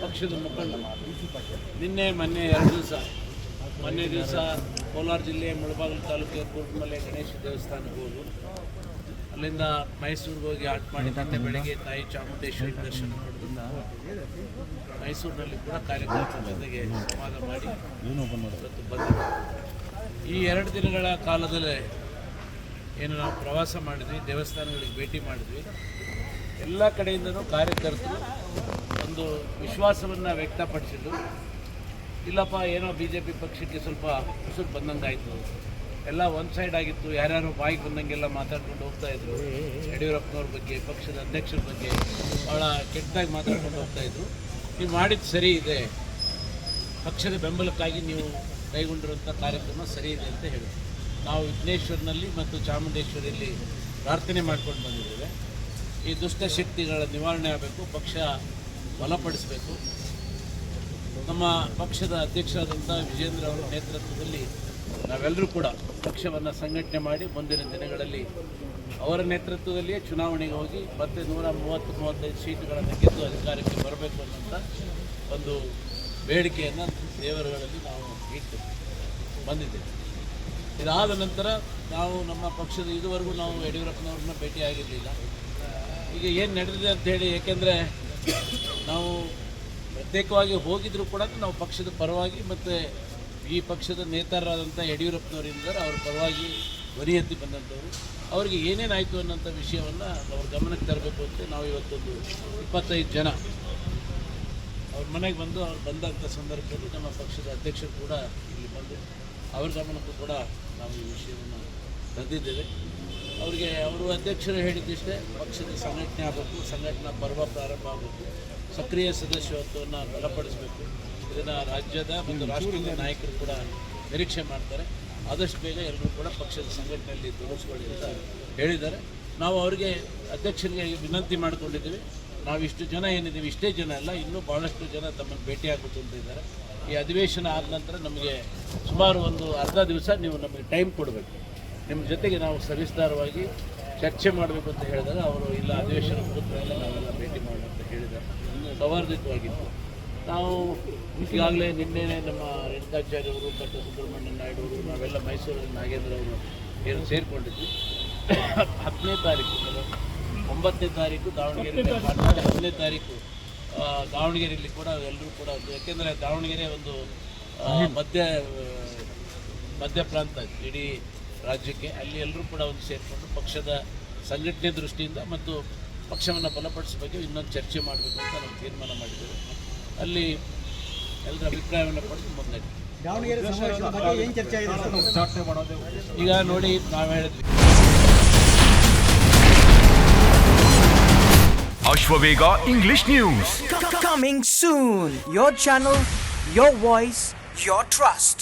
ಪಕ್ಷದ ಮುಖಂಡರು ನಿನ್ನೆ ಮೊನ್ನೆ ದಿವಸ ಕೋಲಾರ ಜಿಲ್ಲೆಯ ಮುಳಬಾಗಿಲು ತಾಲೂಕಿನ ಕೂರ್ಮಲೆ ಗಣೇಶ ದೇವಸ್ಥಾನಕ್ಕೆ ಹೋದ್ರು. ಅಲ್ಲಿಂದ ಮೈಸೂರಿಗೆ ಹೋಗಿ ಆಟ ಮಾಡಿ ನಿನ್ನೆ ಬೆಳಗ್ಗೆ ತಾಯಿ ಚಾಮುಂಡೇಶ್ವರಿ ದರ್ಶನ ಪಡೆದು ಮೈಸೂರಿನಲ್ಲಿ ಕೂಡ ಕಾರ್ಯಕ್ರಮದ ಜೊತೆಗೆ ಸಂವಾದ ಮಾಡಿ ಇವತ್ತು ಬಂದಿದೆ. ಈ 2 ದಿನಗಳ ಕಾಲದಲ್ಲೇ ಏನು ನಾವು ಪ್ರವಾಸ ಮಾಡಿದ್ವಿ, ದೇವಸ್ಥಾನಗಳಿಗೆ ಭೇಟಿ ಮಾಡಿದ್ವಿ, ಎಲ್ಲ ಕಡೆಯಿಂದನೂ ಕಾರ್ಯಕರ್ತರು ಒಂದು ವಿಶ್ವಾಸವನ್ನು ವ್ಯಕ್ತಪಡಿಸಿದ್ದು, ಇಲ್ಲಪ್ಪ ಏನೋ BJP ಪಕ್ಷಕ್ಕೆ ಸ್ವಲ್ಪ ಉಸುರು ಬಂದಂಗಾಯಿತು, ಎಲ್ಲ ಒಂದು ಸೈಡ್ ಆಗಿತ್ತು, ಯಾರ್ಯಾರು ಬಾಯಿಗೆ ಬಂದಂಗೆಲ್ಲ ಮಾತಾಡ್ಕೊಂಡು ಹೋಗ್ತಾಯಿದ್ರು, ಯಡಿಯೂರಪ್ಪನವ್ರ ಬಗ್ಗೆ, ಪಕ್ಷದ ಅಧ್ಯಕ್ಷರ ಬಗ್ಗೆ ಭಾಳ ಕೆಟ್ಟದಾಗಿ ಮಾತಾಡ್ಕೊಂಡು ಹೋಗ್ತಾಯಿದ್ರು. ನೀವು ಮಾಡಿದ್ದು ಸರಿ ಇದೆ, ಪಕ್ಷದ ಬೆಂಬಲಕ್ಕಾಗಿ ನೀವು ಕೈಗೊಂಡಿರುವಂಥ ಕಾರ್ಯಕ್ರಮ ಸರಿ ಇದೆ ಅಂತ ಹೇಳಿ ನಾವು ವಿಘ್ನೇಶ್ವರನಲ್ಲಿ ಮತ್ತು ಚಾಮುಂಡೇಶ್ವರಿಯಲ್ಲಿ ಪ್ರಾರ್ಥನೆ ಮಾಡ್ಕೊಂಡು ಬಂದಿದ್ದೇವೆ. ಈ ದುಷ್ಟಶಕ್ತಿಗಳ ನಿವಾರಣೆ ಆಗಬೇಕು, ಪಕ್ಷ ಬಲಪಡಿಸಬೇಕು. ನಮ್ಮ ಪಕ್ಷದ ಅಧ್ಯಕ್ಷರಾದಂಥ ವಿಜೇಂದ್ರ ಅವರ ನೇತೃತ್ವದಲ್ಲಿ ನಾವೆಲ್ಲರೂ ಕೂಡ ಪಕ್ಷವನ್ನು ಸಂಘಟನೆ ಮಾಡಿ ಮುಂದಿನ ದಿನಗಳಲ್ಲಿ ಅವರ ನೇತೃತ್ವದಲ್ಲಿಯೇ ಚುನಾವಣೆಗೆ ಹೋಗಿ ಮತ್ತೆ 130-135 ಸೀಟುಗಳನ್ನು ಗೆದ್ದು ಅಧಿಕಾರಕ್ಕೆ ಬರಬೇಕು ಅನ್ನೋಂಥ ಒಂದು ಬೇಡಿಕೆಯನ್ನು ದೇವರುಗಳಲ್ಲಿ ನಾವು ಇಟ್ಟು ಬಂದಿದ್ದೇವೆ. ಇದಾದ ನಂತರ ನಾವು ನಮ್ಮ ಪಕ್ಷದ ಇದುವರೆಗೂ ನಾವು ಯಡಿಯೂರಪ್ಪನವ್ರನ್ನ ಭೇಟಿಯಾಗಿರಲಿಲ್ಲ. ಈಗ ಏನು ನಡೆದಿದೆ ಅಂಥೇಳಿ, ಏಕೆಂದರೆ ನಾವು ಪ್ರತ್ಯೇಕವಾಗಿ ಹೋಗಿದ್ದರೂ ಕೂಡ ನಾವು ಪಕ್ಷದ ಪರವಾಗಿ ಮತ್ತು ಈ ಪಕ್ಷದ ನೇತಾರರಾದಂಥ ಯಡಿಯೂರಪ್ಪನವರಿದ್ದಾರೆ, ಅವ್ರ ಪರವಾಗಿ ಧ್ವನಿ ಎತ್ತಿ ಬಂದಂಥವ್ರು. ಅವರಿಗೆ ಏನೇನಾಯಿತು ಅನ್ನೋಂಥ ವಿಷಯವನ್ನು ಅವ್ರ ಗಮನಕ್ಕೆ ತರಬೇಕು ಅಂತ ನಾವು ಇವತ್ತೊಂದು 25 ಜನ ಅವ್ರ ಮನೆಗೆ ಬಂದು ಅವ್ರು ಬಂದಂಥ ಸಂದರ್ಭದಲ್ಲಿ ನಮ್ಮ ಪಕ್ಷದ ಅಧ್ಯಕ್ಷರು ಕೂಡ ಇಲ್ಲಿ ಬಂದು ಅವ್ರ ಗಮನಕ್ಕೂ ಕೂಡ ನಾವು ಈ ವಿಷಯವನ್ನು ತಂದಿದ್ದೇವೆ. ಅವರಿಗೆ ಅವರು ಅಧ್ಯಕ್ಷರು ಹೇಳಿದ್ದಿಷ್ಟೇ, ಪಕ್ಷದ ಸಂಘಟನೆ ಆಗಬೇಕು, ಸಂಘಟನಾ ಪರ್ವ ಪ್ರಾರಂಭ ಆಗಬೇಕು, ಸಕ್ರಿಯ ಸದಸ್ಯತ್ವವನ್ನು ಬಲಪಡಿಸಬೇಕು. ಇದನ್ನು ರಾಜ್ಯದ ಮತ್ತು ರಾಷ್ಟ್ರೀಯ ನಾಯಕರು ಕೂಡ ನಿರೀಕ್ಷೆ ಮಾಡ್ತಾರೆ. ಆದಷ್ಟು ಬೇಗ ಎಲ್ಲರೂ ಕೂಡ ಪಕ್ಷದ ಸಂಘಟನೆಯಲ್ಲಿ ತೊಡಗಿಸ್ಕೊಳ್ಳಿ ಅಂತ ಹೇಳಿದ್ದಾರೆ. ನಾವು ಅವರಿಗೆ ಅಧ್ಯಕ್ಷರಿಗೆ ವಿನಂತಿ ಮಾಡಿಕೊಂಡಿದ್ದೀವಿ, ನಾವು ಇಷ್ಟು ಜನ ಏನಿದ್ದೀವಿ ಇಷ್ಟೇ ಜನ ಅಲ್ಲ, ಇನ್ನೂ ಭಾಳಷ್ಟು ಜನ ತಮ್ಮನ್ನು ಭೇಟಿಯಾಗಬೇಕು ಅಂತ ಇದ್ದಾರೆ. ಈ ಅಧಿವೇಶನ ಆದ ನಂತರ ನಮಗೆ ಸುಮಾರು ಒಂದು ಅರ್ಧ ದಿವಸ ನೀವು ನಮಗೆ ಟೈಮ್ ಕೊಡಬೇಕು, ನಿಮ್ಮ ಜೊತೆಗೆ ನಾವು ಸವಿಸ್ತಾರವಾಗಿ ಚರ್ಚೆ ಮಾಡಬೇಕು ಅಂತ ಹೇಳಿದಾಗ ಅವರು ಇಲ್ಲ, ಅಧಿವೇಶನ ಮುಗಿದ್ಮೇಲೆ ನಾವೆಲ್ಲ ಭೇಟಿ ಮಾಡೋಣ ಅಂತ ಹೇಳಿದ್ದಾರೆ. ಸೌಹಾರ್ದಯುತವಾಗಿತ್ತು. ನಾವು ಈಗಾಗಲೇ ನಿನ್ನೆ ನಮ್ಮ ರೇಣುಕಾಚಾರ್ಯ ಅವರು, ಕಟ್ಟ ಸುಬ್ರಹ್ಮಣ್ಯ ನಾಯ್ಡು ಅವರು, ನಾವೆಲ್ಲ ಮೈಸೂರಲ್ಲಿ ನಾಗೇಂದ್ರ ಅವರು ಏನು ಸೇರಿಕೊಂಡಿದ್ವಿ. 10ನೇ ತಾರೀಕು 9ನೇ ತಾರೀಕು ದಾವಣಗೆರೆ, 10ನೇ ತಾರೀಕು ದಾವಣಗೆರೆಯಲ್ಲಿ ಕೂಡ ಎಲ್ಲರೂ ಕೂಡ, ಯಾಕೆಂದರೆ ದಾವಣಗೆರೆ ಒಂದು ಮಧ್ಯ ಪ್ರಾಂತ ಇಡೀ ರಾಜ್ಯಕ್ಕೆ, ಅಲ್ಲಿ ಎಲ್ಲರೂ ಕೂಡ ಒಂದು ಸೇರಿಕೊಂಡು ಪಕ್ಷದ ಸಂಘಟನೆ ದೃಷ್ಟಿಯಿಂದ ಮತ್ತು ಪಕ್ಷವನ್ನು ಬಲಪಡಿಸಬೇಕು ಇನ್ನೊಂದು ಚರ್ಚೆ ಮಾಡಬೇಕು ಅಂತ ನಾವು ತೀರ್ಮಾನ ಮಾಡಿದ್ದೇವೆ. ಅಲ್ಲಿ ಎಲ್ಲರ ಅಭಿಪ್ರಾಯವನ್ನು ಪಡೆದು ಮುಂದೆ ಈಗ ನೋಡಿ ನಾವು ಹೇಳಿದ್ವಿ. Ashwavega English News. Coming soon. Your channel, your voice, your trust.